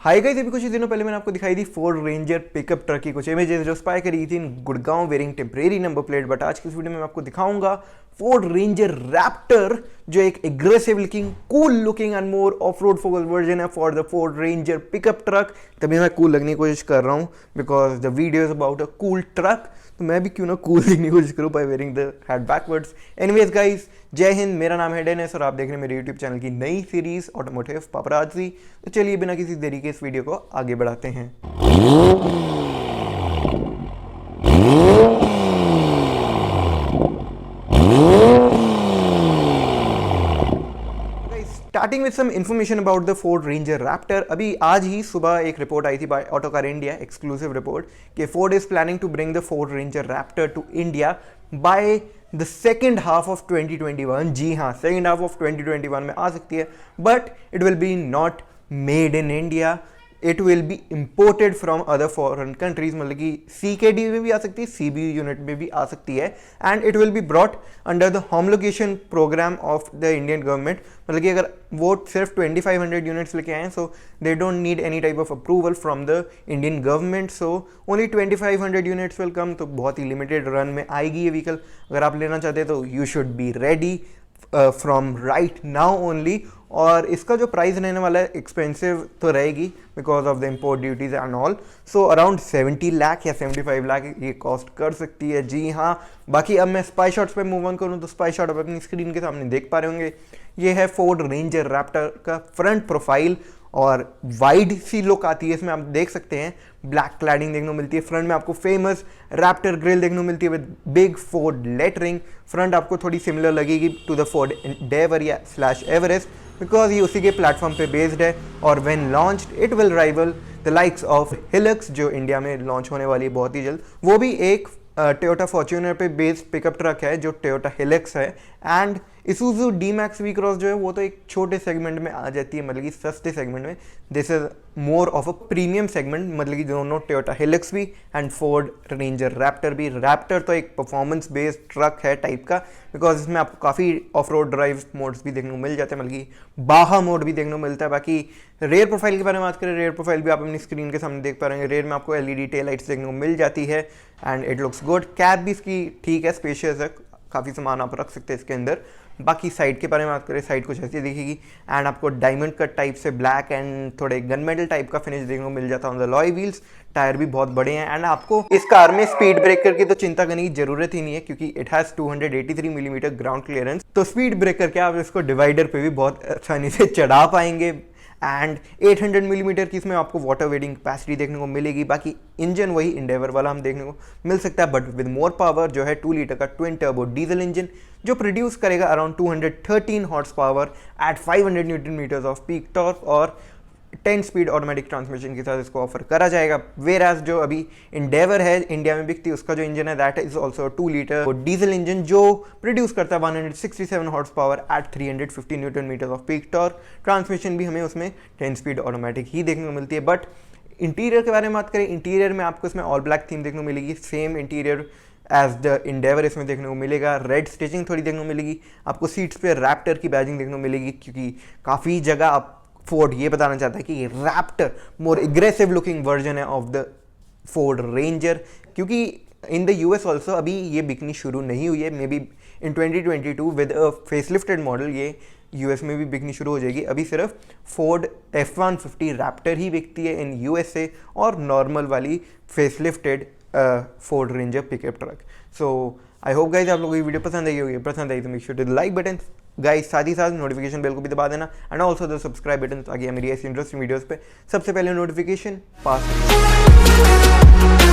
High guys, अभी कुछ ही दिनों पहले मैंने आपको दिखाई थी फोर्ड रेंजर पिकअप ट्रक की कुछ इमेजेस जो स्पाई करी थी in Gurgaon wearing temporary number plate. But आज की इस वीडियो में मैं आपको दिखाऊंगा फोर्ड रेंजर रैप्टर, जो एक aggressive looking, cool looking and more off road focus version है for the Ford Ranger pickup truck. तभी मैं कूल लगने की कोशिश कर रहा हूँ because the video is about a cool truck, तो मैं भी क्यों ना कूल दिखने की कोशिश करूँ by wearing the hat backwards. Anyways guys, जय हिंद, मेरा नाम है डेनिस और आप देख रहे हैं मेरे यूट्यूब चैनल की नई सीरीज ऑटोमोटिव पापराज़ी। तो चलिए बिना किसी देरी के इस वीडियो को आगे बढ़ाते हैं। Starting with some information about the Ford Ranger Raptor. अभी आज ही सुबह एक रिपोर्ट आई थी by auto car India, exclusive report, कि Ford is planning to bring the Ford Ranger Raptor to India by the second half of 2021। जी हाँ, सेकेंड हाफ ऑफ 2021 में आ सकती है, but it will be not made in India, it will be imported from other foreign countries. मतलब कि CKD में भी आ सकती है, CBU यूनिट में भी आ सकती है, and it will be brought under the homologation program of the Indian government. मतलब कि अगर वो सिर्फ 2500 यूनिट्स लेके आए, so they don't need any type of approval from the Indian government, so only 2500 units will come. तो बहुत ही limited run में आएगी ये व्हीकल। अगर आप लेना चाहते हैं तो you should be ready from right now only. और इसका जो प्राइस रहने वाला है, एक्सपेंसिव तो रहेगी because of the import duties and all, so around 70 lakh या 75 लाख ये कॉस्ट कर सकती है। जी हाँ, बाकी अब मैं स्पाई शॉट्स पे मूव ऑन करूँ तो स्पाई शॉट आप अपनी स्क्रीन के सामने देख पा रहे होंगे। ये है फोर्ड रेंजर रैप्टर का फ्रंट प्रोफाइल और वाइड सी लुक आती है इसमें। आप देख सकते हैं ब्लैक क्लैडिंग देखने को मिलती है। फ्रंट में आपको फेमस रैप्टर ग्रिल देखने को मिलती है with big Ford lettering. Front आपको थोड़ी सिमिलर लगेगी टू द फोर्ड एंडेवर या /एवरेस्ट बिकॉज ये उसी के प्लेटफॉर्म पे बेस्ड है। और when launched it will rival the likes of Hilux, जो इंडिया में लॉन्च होने वाली है बहुत ही जल्द। वो भी एक टोयोटा फॉर्च्यूनर पे बेस्ड पिकअप ट्रक है जो टोयोटा हिलक्स है। एंड इसूजू D-Max V-Cross जो है वो तो एक छोटे सेगमेंट में आ जाती है, मतलब कि सस्ते सेगमेंट में। This is more of a premium segment, मतलब कि दोनों टोयोटा हिलक्स भी एंड फोर्ड रेंजर रैप्टर भी। रैप्टर तो एक परफॉर्मेंस बेस्ड ट्रक है टाइप का, बिकॉज इसमें आपको काफ़ी ऑफ रोड ड्राइव मोड्स भी देखने को मिल जाते हैं, मतलब कि बाहा मोड भी देखने को मिलता है। बाकी रेयर प्रोफाइल के बारे में बात करें, रेयर प्रोफाइल भी आप अपनी स्क्रीन के सामने देख पा रहे हैं। रेयर में आपको LED टेल लाइट्स देखने को मिल जाती है and it looks good. Cab भी इसकी ठीक है, स्पेशियस है, काफ़ी सामान आप रख सकते हैं इसके अंदर। बाकी साइड के बारे में बात करें, साइड कुछ ऐसी दिखेगी एंड आपको डायमंड कट टाइप से ब्लैक एंड थोड़े गन मेटल टाइप का फिनिश देखने को मिल जाता है on the alloy wheels. Tyre भी बहुत बड़े हैं एंड आपको इस कार में स्पीड ब्रेकर की तो चिंता करने की जरूरत ही नहीं है क्योंकि it has 283 millimetre ground clearance. तो स्पीड ब्रेकर क्या, आप इसको डिवाइडर पे भी बहुत आसानी से चढ़ा पाएंगे। एंड 800 मिलीमीटर की इसमें आपको वाटर वेटिंग कैपेसिटी देखने को मिलेगी। बाकी इंजन वही इंडेवर वाला हम देखने को मिल सकता है, बट विद मोर पावर, जो है 2 लीटर का ट्विन टर्बो डीजल इंजन जो प्रोड्यूस करेगा around 213 horse power at 500 newton metres of peak torque, और 10 स्पीड ऑटोमेटिक ट्रांसमिशन के साथ इसको ऑफर करा जाएगा। वेराज जो अभी इंडेवर है इंडिया में बिकती है, उसका जो इंजन है that is also 2 litre diesel engine जो प्रोड्यूस करता है 167 horse power at 350 newton metre of peak torque. Transmission भी हमें उसमें 10 स्पीड ऑटोमेटिक ही देखने को मिलती है। बट इंटीरियर के बारे में बात करें, इंटीरियर में आपको इसमें ऑल ब्लैक थीम देखने को मिलेगी, same interior as the Endeavour इसमें देखने को मिलेगा। रेड स्टिचिंग थोड़ी देखने को मिलेगी, आपको सीट्स पे रैप्टर की बैजिंग देखने को मिलेगी क्योंकि काफ़ी जगह आप फोर्ड ये बताना चाहता है कि Raptor more aggressive looking version है ऑफ द फोर्ड रेंजर। क्योंकि इन द US ऑल्सो अभी ये बिकनी शुरू नहीं हुई है, may be in 2022 with a facelifted model ये US में भी बिकनी शुरू हो जाएगी। अभी सिर्फ फोर्ड F-150 रैप्टर ही बिकती है इन USA और नॉर्मल वाली facelifted Ford Ranger pickup truck. So I hope guys आप लोगों को ये वीडियो पसंद आई होगी। पसंद आई तो make sure to like button guys, साथ ही साथ नोटिफिकेशन बेल को भी दबा देना and also the subscribe button, ताकि मेरी ऐसी इंटरेस्टिंग वीडियोस पे सबसे पहले नोटिफिकेशन पास हो।